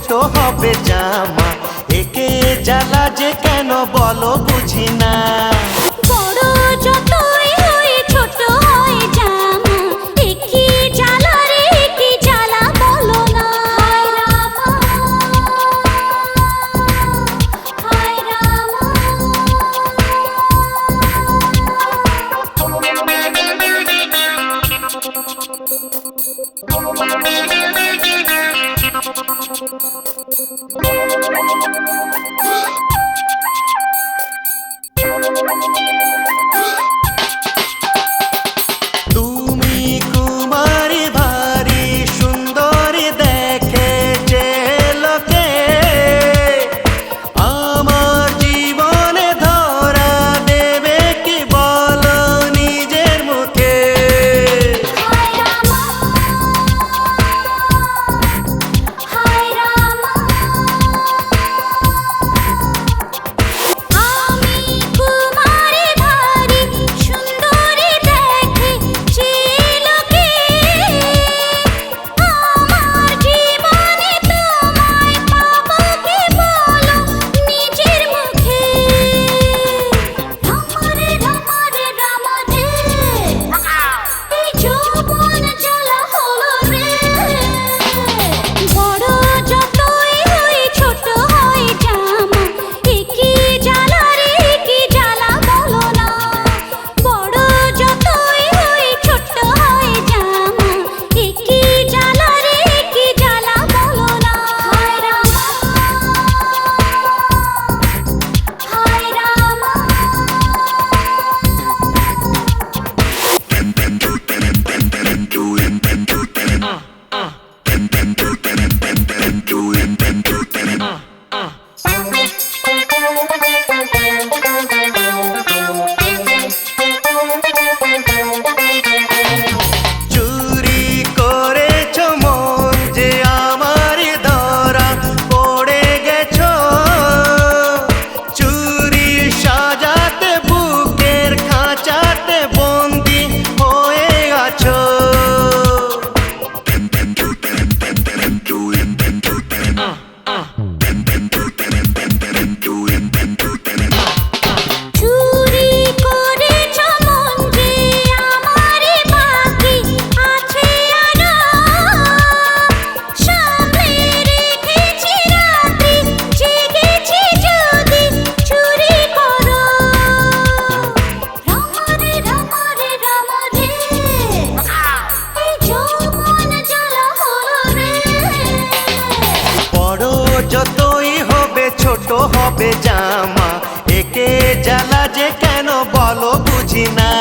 ছোট হবে জামা, একে জ্বালা যে কেন বলো বুঝি না। বড় যতই হই ছোট হয় জামা, একই জ্বালা রে একই জ্বালা বলো না। হায় রামা, তুমি কুমারী ভারী সুন্দরী দেখে যে লোকে, আমার জীবনে ধরা দেবে কি বলো নিজের মুখে। হায় রামা, হায় রামা, আমি কুমারী ভারী সুন্দরী দেখে যে লোকে, আমার জীবনে তোমায় পাবো কি বলো নিজের মুখে। রামারে রামারে রামারে, এই যৌবন জ্বালা হলো রে। বড় যতই হই ছোট হয় জামা, একই জ্বালা রে একই জ্বালা বলো না। বড় যতই হই ছোট হয় জামা, একই জ্বালা রে একই জ্বালা বলো না। হায় রামা, হায় রামা, চুরি করেছ মন যে আমার ধরা পড়ে গেছ, চুরি সাজাতে বুকের খাঁচাতে বন্দি হয়ে আছো। চুরি করেছ মন যে আমার বাকি আছে আরো, সামনে রেখেছি রাত্রি জেগেছি যদি চুরি করো। রামারে রামারে রামারে, এই যৌবন জ্বালা হলো রে। বড় যতই হবে ছোট হবে জামা, একে জ্বালা যে কেন বলো বুঝি না।